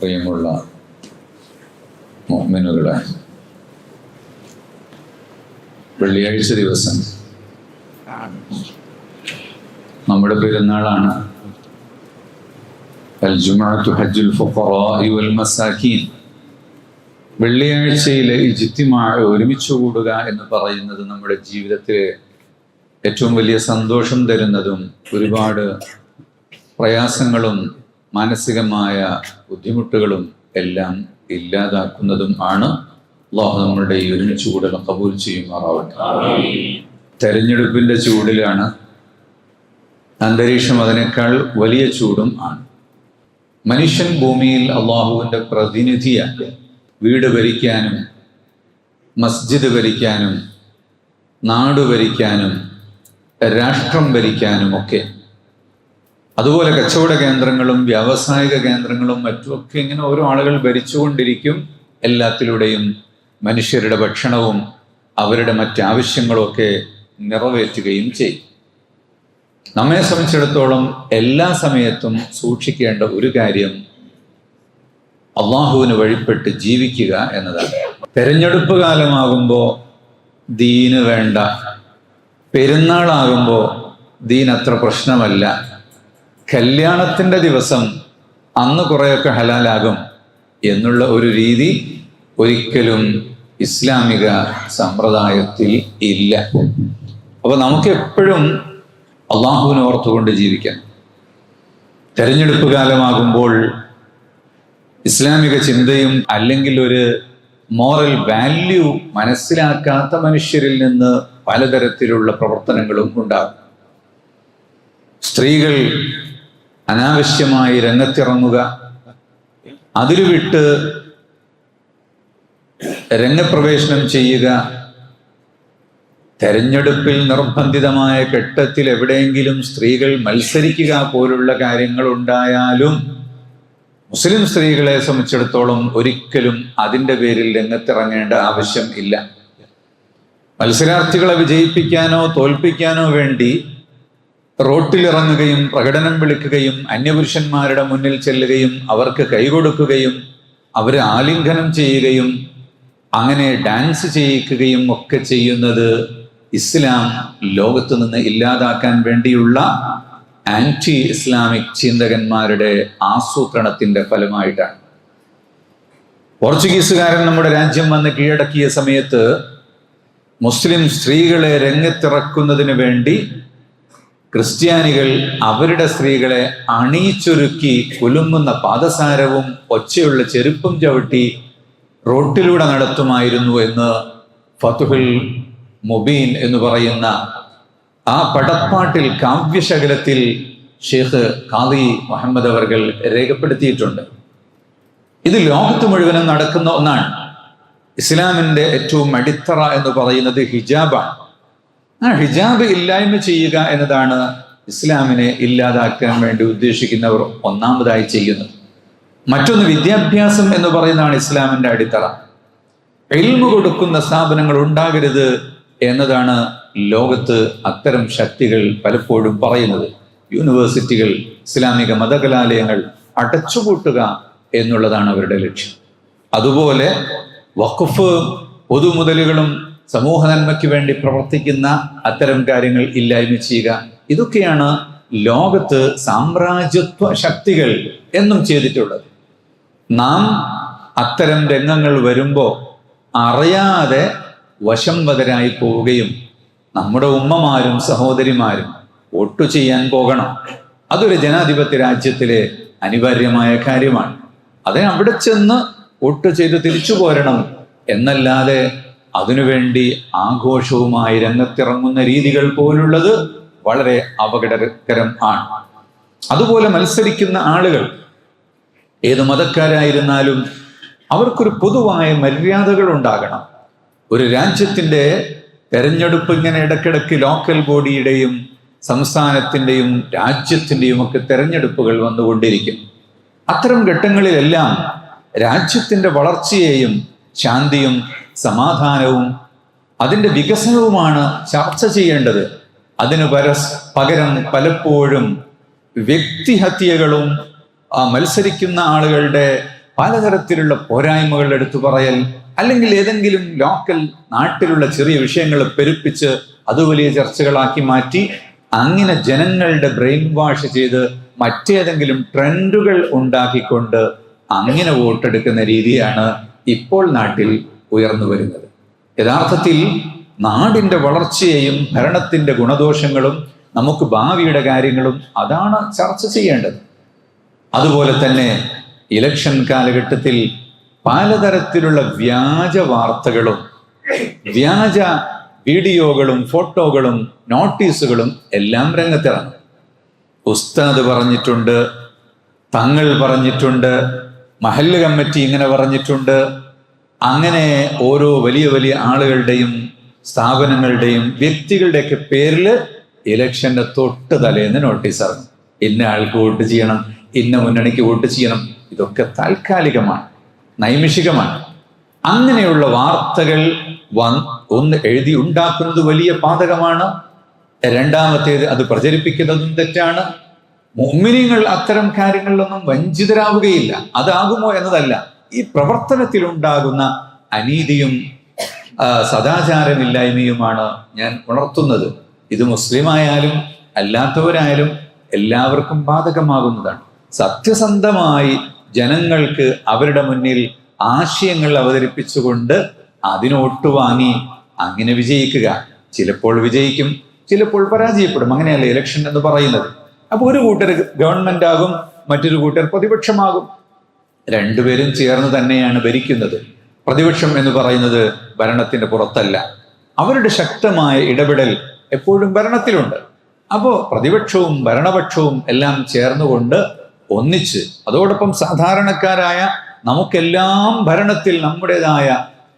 പ്രിയമുള്ള മുഅ്മിനുകളെ, വെള്ളിയാഴ്ച ദിവസം നമ്മുടെ പെരുന്നാളാണ്. അൽ ജുമുഅത്തു ഹജ്ജുൽ ഫുഖറാഇ വൽ മസാകീൻ. വെള്ളിയാഴ്ചയിലെ ഇജ്തിമാഅ്, ഒരുമിച്ച് കൂടുക എന്ന് പറയുന്നത് നമ്മുടെ ജീവിതത്തിലെ ഏറ്റവും വലിയ സന്തോഷം തരുന്നതും ഒരുപാട് പ്രയാസങ്ങളും മാനസികമായ ബുദ്ധിമുട്ടുകളും എല്ലാം ഇല്ലാതാക്കുന്നതും ആണ്. അല്ലാഹു നമ്മളുടെ ഈ ഒരുമിച്ച് കൂടൽ ഖബൂൽ ചെയ്യുമാറാവട്ടെ. തെരഞ്ഞെടുപ്പിന്റെ ചൂടിലാണ്, അന്തരീക്ഷം അതിനേക്കാൾ വലിയ ചൂടും ആണ്. മനുഷ്യൻ ഭൂമിയിൽ അള്ളാഹുവിൻ്റെ പ്രതിനിധിയാണ്. വീട് ഭരിക്കാനും മസ്ജിദ് ഭരിക്കാനും നാട് ഭരിക്കാനും രാഷ്ട്രം ഭരിക്കാനും ഒക്കെ, അതുപോലെ കച്ചവട കേന്ദ്രങ്ങളും വ്യാവസായിക കേന്ദ്രങ്ങളും മറ്റുമൊക്കെ ഇങ്ങനെ ഓരോ ആളുകൾ ഭരിച്ചുകൊണ്ടിരിക്കും. എല്ലാത്തിലൂടെയും മനുഷ്യരുടെ ഭക്ഷണവും അവരുടെ മറ്റാവശ്യങ്ങളും ഒക്കെ നിറവേറ്റുകയും ചെയ്യും. നമ്മെ സംബന്ധിച്ചിടത്തോളം എല്ലാ സമയത്തും സൂക്ഷിക്കേണ്ട ഒരു കാര്യം അള്ളാഹുവിന് വഴിപ്പെട്ട് ജീവിക്കുക എന്നതാണ്. തെരഞ്ഞെടുപ്പ് കാലമാകുമ്പോൾ ദീന് വേണ്ട, പെരുന്നാളാകുമ്പോൾ ദീൻ അത്ര പ്രശ്നമല്ല, കല്യാണത്തിൻ്റെ ദിവസം അന്ന് കുറേയൊക്കെ ഹലാലാകും എന്നുള്ള ഒരു രീതി ഒരിക്കലും ഇസ്ലാമിക സമ്പ്രദായത്തിൽ ഇല്ല. അപ്പോൾ നമുക്ക് എപ്പോഴും അള്ളാഹുവിനെ ഓർത്തുകൊണ്ട് ജീവിക്കണം. തെരഞ്ഞെടുപ്പ് കാലമാകുമ്പോൾ ഇസ്ലാമിക ചിന്തയും അല്ലെങ്കിൽ ഒരു മോറൽ വാല്യൂ മനസ്സിലാക്കാത്ത മനുഷ്യരിൽ നിന്ന് പലതരത്തിലുള്ള പ്രവർത്തനങ്ങളും ഉണ്ടാകും. സ്ത്രീകൾ അനാവശ്യമായി രംഗത്തിറങ്ങുക, അതിൽ വിട്ട് രംഗപ്രവേശനം ചെയ്യുക, തെരഞ്ഞെടുപ്പിൽ നിർബന്ധിതമായ ഘട്ടത്തിൽ എവിടെയെങ്കിലും സ്ത്രീകൾ മത്സരിക്കുക പോലുള്ള കാര്യങ്ങൾ ഉണ്ടായാലും മുസ്ലിം സ്ത്രീകളെ സംബന്ധിച്ചിടത്തോളം ഒരിക്കലും അതിൻ്റെ പേരിൽ രംഗത്തിറങ്ങേണ്ട ആവശ്യം ഇല്ല. മത്സരാർത്ഥികളെ വിജയിപ്പിക്കാനോ തോൽപ്പിക്കാനോ വേണ്ടി റോട്ടിലിറങ്ങുകയും പ്രകടനം വിളിക്കുകയും അന്യപുരുഷന്മാരുടെ മുന്നിൽ ചെല്ലുകയും അവർക്ക് കൈകൊടുക്കുകയും അവരെ ആലിംഗനം ചെയ്യുകയും അങ്ങനെ ഡാൻസ് ചെയ്യിക്കുകയും ഒക്കെ ചെയ്യുന്നത് ഇസ്ലാം ലോകത്ത് നിന്ന് ഇല്ലാതാക്കാൻ വേണ്ടിയുള്ള ആന്റി ഇസ്ലാമിക് ചിന്തകന്മാരുടെ ആസൂത്രണത്തിന്റെ ഫലമായിട്ടാണ്. പോർച്ചുഗീസുകാരൻ നമ്മുടെ രാജ്യം വന്ന് കീഴടക്കിയ സമയത്ത് മുസ്ലിം സ്ത്രീകളെ രംഗത്തിറക്കുന്നതിന് വേണ്ടി ക്രിസ്ത്യാനികൾ അവരുടെ സ്ത്രീകളെ അണിയിച്ചൊരുക്കി കുലുങ്ങുന്ന പാദസാരവും ഒച്ചയുള്ള ചെരുപ്പും ചവിട്ടി റോട്ടിലൂടെ നടത്തുമായിരുന്നു എന്ന് ഫതുഹുൽ മുബീൻ എന്ന് പറയുന്ന ആ പടപ്പാട്ടിൽ, കാവ്യശകലത്തിൽ ഷെയ്ഖ് ഖാദി മുഹമ്മദ് അവർകൾ രേഖപ്പെടുത്തിയിട്ടുണ്ട്. ഇത് ലോകത്ത് മുഴുവനും നടക്കുന്ന ഒന്നാണ്. ഇസ്ലാമിൻ്റെ ഏറ്റവും അടിത്തറ എന്ന് പറയുന്നത് ഹിജാബാണ്. ആ ഹിജാബ് ഇല്ലായ്മ ചെയ്യുക എന്നതാണ് ഇസ്ലാമിനെ ഇല്ലാതാക്കാൻ വേണ്ടി ഉദ്ദേശിക്കുന്നവർ ഒന്നാമതായി ചെയ്യുന്നത്. മറ്റൊന്ന് വിദ്യാഭ്യാസം എന്ന് പറയുന്നതാണ് ഇസ്ലാമിൻ്റെ അടിത്തറ. ഇൽമു കൊടുക്കുന്ന സ്ഥാപനങ്ങൾ ഉണ്ടാകരുത് എന്നതാണ് ലോകത്ത് അത്തരം ശക്തികൾ പലപ്പോഴും പറയുന്നത്. യൂണിവേഴ്സിറ്റികൾ, ഇസ്ലാമിക മതകലാലയങ്ങൾ അടച്ചുപൂട്ടുക എന്നുള്ളതാണ് അവരുടെ ലക്ഷ്യം. അതുപോലെ വഖഫ്, പൊതുമുതലുകളും സമൂഹ നന്മയ്ക്ക് വേണ്ടി പ്രവർത്തിക്കുന്ന അത്തരം കാര്യങ്ങൾ ഇല്ലായ്മ ചെയ്യുക. ഇതൊക്കെയാണ് ലോകത്ത് സാമ്രാജ്യത്വ ശക്തികൾ എന്നും ചെയ്തിട്ടുള്ളത്. നാം അത്തരം രംഗങ്ങൾ വരുമ്പോൾ അറിയാതെ വശംവദരായി പോവുകയും നമ്മുടെ ഉമ്മമാരും സഹോദരിമാരും വോട്ട് ചെയ്യാൻ പോകണം. അതൊരു ജനാധിപത്യ രാജ്യത്തിലെ അനിവാര്യമായ കാര്യമാണ്. അതിന് അവിടെ ചെന്ന് വോട്ട് ചെയ്ത് തിരിച്ചു പോരണം എന്നല്ലാതെ അതിനുവേണ്ടി ആഘോഷവുമായി രംഗത്തിറങ്ങുന്ന രീതികൾ പോലുള്ളത് വളരെ അപകടകരം ആണ്. അതുപോലെ മത്സരിക്കുന്ന ആളുകൾ ഏത് മതക്കാരായിരുന്നാലും അവർക്കൊരു പൊതുവായ മര്യാദകൾ ഉണ്ടാകണം. ഒരു രാജ്യത്തിൻ്റെ തെരഞ്ഞെടുപ്പ് ഇങ്ങനെ ഇടയ്ക്കിടയ്ക്ക് ലോക്കൽ ബോഡിയുടെയും സംസ്ഥാനത്തിൻ്റെയും രാജ്യത്തിൻ്റെയും ഒക്കെ തെരഞ്ഞെടുപ്പുകൾ വന്നുകൊണ്ടിരിക്കും. അത്തരം ഘട്ടങ്ങളിലെല്ലാം രാജ്യത്തിൻ്റെ വളർച്ചയെയും ശാന്തിയും സമാധാനവും അതിൻ്റെ വികസനവുമാണ് ചർച്ച ചെയ്യേണ്ടത്. അതിന് പകരം പലപ്പോഴും വ്യക്തിഹത്യകളും മത്സരിക്കുന്ന ആളുകളുടെ പലതരത്തിലുള്ള പോരായ്മകൾ എടുത്തു പറയൽ, അല്ലെങ്കിൽ ഏതെങ്കിലും ലോക്കൽ നാട്ടിലുള്ള ചെറിയ വിഷയങ്ങൾ പെരുപ്പിച്ച് അത് വലിയ ചർച്ചകളാക്കി മാറ്റി അങ്ങനെ ജനങ്ങളുടെ ബ്രെയിൻ വാഷ് ചെയ്ത് മറ്റേതെങ്കിലും ട്രെൻഡുകൾ ഉണ്ടാക്കിക്കൊണ്ട് അങ്ങനെ വോട്ടെടുക്കുന്ന രീതിയാണ് ഇപ്പോൾ നാട്ടിൽ ഉയർന്നു വരുന്നത്. യഥാർത്ഥത്തിൽ നാടിൻ്റെ വളർച്ചയെയും ഭരണത്തിൻ്റെ ഗുണദോഷങ്ങളും നമുക്ക് ഭാവിയുടെ കാര്യങ്ങളും അതാണ് ചർച്ച ചെയ്യേണ്ടത്. അതുപോലെ തന്നെ ഇലക്ഷൻ കാലഘട്ടത്തിൽ പലതരത്തിലുള്ള വ്യാജ വാർത്തകളും വ്യാജ വീഡിയോകളും ഫോട്ടോകളും നോട്ടീസുകളും എല്ലാം രംഗത്തിറങ്ങും. ഉസ്താദ് പറഞ്ഞിട്ടുണ്ട്, തങ്ങൾ പറഞ്ഞിട്ടുണ്ട്, മഹല്ല് കമ്മിറ്റി ഇങ്ങനെ പറഞ്ഞിട്ടുണ്ട്, അങ്ങനെ ഓരോ വലിയ വലിയ ആളുകളുടെയും സ്ഥാപനങ്ങളുടെയും വ്യക്തികളുടെയൊക്കെ പേരിൽ ഇലക്ഷന്റെ തൊട്ട് തലേന്ന് നോട്ടീസ് ഇറങ്ങും. ഇന്ന ആൾക്ക് വോട്ട് ചെയ്യണം, ഇന്ന മുന്നണിക്ക് വോട്ട് ചെയ്യണം. ഇതൊക്കെ താൽക്കാലികമാണ്, നൈമിഷികമാണ്. അങ്ങനെയുള്ള വാർത്തകൾ ഒന്ന് എഴുതി ഉണ്ടാക്കുന്നത് വലിയ പാതകമാണ്. രണ്ടാമത്തേത് അത് പ്രചരിപ്പിക്കുന്നതും തെറ്റാണ്. മുഅ്മിനീങ്ങൾ അത്തരം കാര്യങ്ങളിലൊന്നും വഞ്ചിതരാവുകയില്ല. അതാകുമോ എന്നതല്ല, ഈ പ്രവർത്തനത്തിലുണ്ടാകുന്ന അനീതിയും സദാചാരമില്ലായ്മയുമാണ് ഞാൻ ഉണർത്തുന്നത്. ഇത് മുസ്ലിമായാലും അല്ലാത്തവരായാലും എല്ലാവർക്കും ബാധകമാകുന്നതാണ്. സത്യസന്ധമായി ജനങ്ങൾക്ക് അവരുടെ മുന്നിൽ ആശയങ്ങൾ അവതരിപ്പിച്ചുകൊണ്ട് അതിനോട്ട് വാങ്ങി അങ്ങനെ വിജയിക്കുക. ചിലപ്പോൾ വിജയിക്കും, ചിലപ്പോൾ പരാജയപ്പെടും. അങ്ങനെയല്ല ഇലക്ഷൻ എന്ന് പറയുന്നത്. അപ്പൊ ഒരു കൂട്ടർ ഗവൺമെന്റ് ആകും, മറ്റൊരു കൂട്ടർ പ്രതിപക്ഷമാകും. രണ്ടുപേരും ചേർന്ന് തന്നെയാണ് ഭരിക്കുന്നത്. പ്രതിപക്ഷം എന്ന് പറയുന്നത് ഭരണത്തിന്റെ പുറത്തല്ല. അവരുടെ ശക്തമായ ഇടപെടൽ എപ്പോഴും ഭരണത്തിലുണ്ട്. അപ്പോൾ പ്രതിപക്ഷവും ഭരണപക്ഷവും എല്ലാം ചേർന്നുകൊണ്ട് ഒന്നിച്ച്, അതോടൊപ്പം സാധാരണക്കാരായ നമുക്കെല്ലാം ഭരണത്തിൽ നമ്മുടേതായ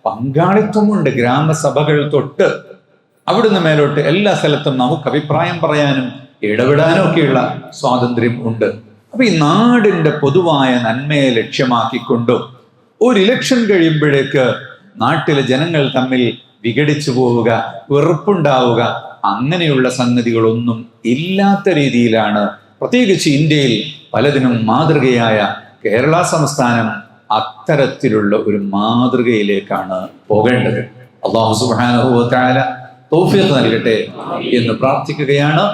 പങ്കാളിത്തമുണ്ട്. ഗ്രാമസഭകൾ തൊട്ട് അവിടുന്ന് മേലോട്ട് എല്ലാ സ്ഥലത്തും നമുക്ക് അഭിപ്രായം പറയാനും ഇടപെടാനും ഒക്കെയുള്ള സ്വാതന്ത്ര്യം ഉണ്ട്. അപ്പൊ ഈ നാടിന്റെ പൊതുവായ നന്മയെ ലക്ഷ്യമാക്കിക്കൊണ്ടും ഒരു ഇലക്ഷൻ കഴിയുമ്പോഴേക്ക് നാട്ടിലെ ജനങ്ങൾ തമ്മിൽ വിഘടിച്ചു പോവുക, വെറുപ്പുണ്ടാവുക, അങ്ങനെയുള്ള സംഗതികളൊന്നും ഇല്ലാത്ത രീതിയിലാണ് പ്രത്യേകിച്ച് ഇന്ത്യയിൽ പലതിനും മാതൃകയായ കേരള സംസ്ഥാനം അത്തരത്തിലുള്ള ഒരു മാതൃകയിലേക്കാണ് പോകേണ്ടത്. അല്ലാഹു സുബ്ഹാനഹു വ തആല തൗഫീഖ് നൽകട്ടെ എന്ന് പ്രാർത്ഥിക്കുകയാണ്.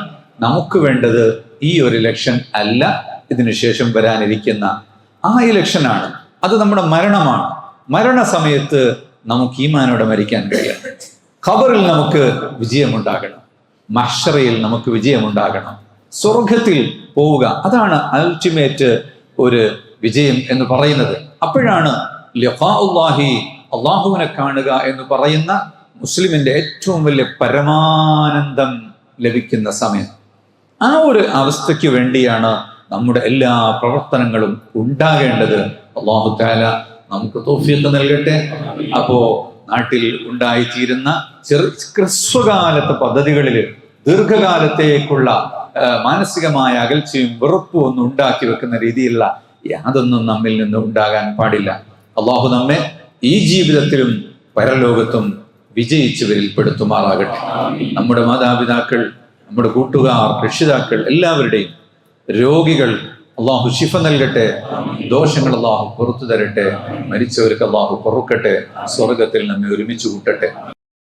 നമുക്ക് വേണ്ടത് ഈ ഒരു ഇലക്ഷൻ അല്ല, ഇതിനുശേഷം വരാനിരിക്കുന്ന ആ ഇലക്ഷനാണ്. അത് നമ്മുടെ മരണമാണ്. മരണസമയത്ത് നമുക്ക് ഈമാനോടെ മരിക്കാൻ കഴിയണം. ഖബറിൽ നമുക്ക് വിജയമുണ്ടാകണം, മഹ്ശറയിൽ നമുക്ക് വിജയമുണ്ടാകണം, സ്വർഗത്തിൽ പോവുക. അതാണ് അൾട്ടിമേറ്റ് ഒരു വിജയം എന്ന് പറയുന്നത്. അപ്പോഴാണ് ലിഖാഉല്ലാഹി, അള്ളാഹുവിനെ കാണുക എന്ന് പറയുന്ന മുസ്ലിമിന്റെ ഏറ്റവും വലിയ പരമാനന്ദം ലഭിക്കുന്ന സമയം. ആ ഒരു അവസ്ഥയ്ക്ക് വേണ്ടിയാണ് നമ്മുടെ എല്ലാ പ്രവർത്തനങ്ങളും ഉണ്ടാകേണ്ടത്. അല്ലാഹു തആല നമുക്ക് തൗഫീഖ് നൽകട്ടെ. അപ്പോ നാട്ടിൽ ഉണ്ടായിത്തീരുന്ന ഹ്രസ്വകാലത്തെ പദ്ധതികളിൽ ദീർഘകാലത്തേക്കുള്ള മാനസികമായ അകൽച്ചയും വെറുപ്പും ഒന്നും ഉണ്ടാക്കി വെക്കുന്ന രീതിയിലുള്ള യാതൊന്നും നമ്മിൽ നിന്ന് ഉണ്ടാകാൻ പാടില്ല. അള്ളാഹു നമ്മെ ഈ ജീവിതത്തിലും പരലോകത്തും വിജയിച്ചവരിൽ പെടുത്തുമാറാകട്ടെ. നമ്മുടെ മാതാപിതാക്കൾ, നമ്മുടെ കൂട്ടുകാർ, രക്ഷിതാക്കൾ എല്ലാവരുടെയും രോഗികൾ അള്ളാഹു ശിഫ നൽകട്ടെ. ദോഷങ്ങൾ അള്ളാഹു പുറത്തു തരട്ടെ. മരിച്ചവർക്ക് അള്ളാഹു പൊറുക്കട്ടെ. സ്വർഗത്തിൽ നമ്മെ ഒരുമിച്ച് കൂട്ടട്ടെ.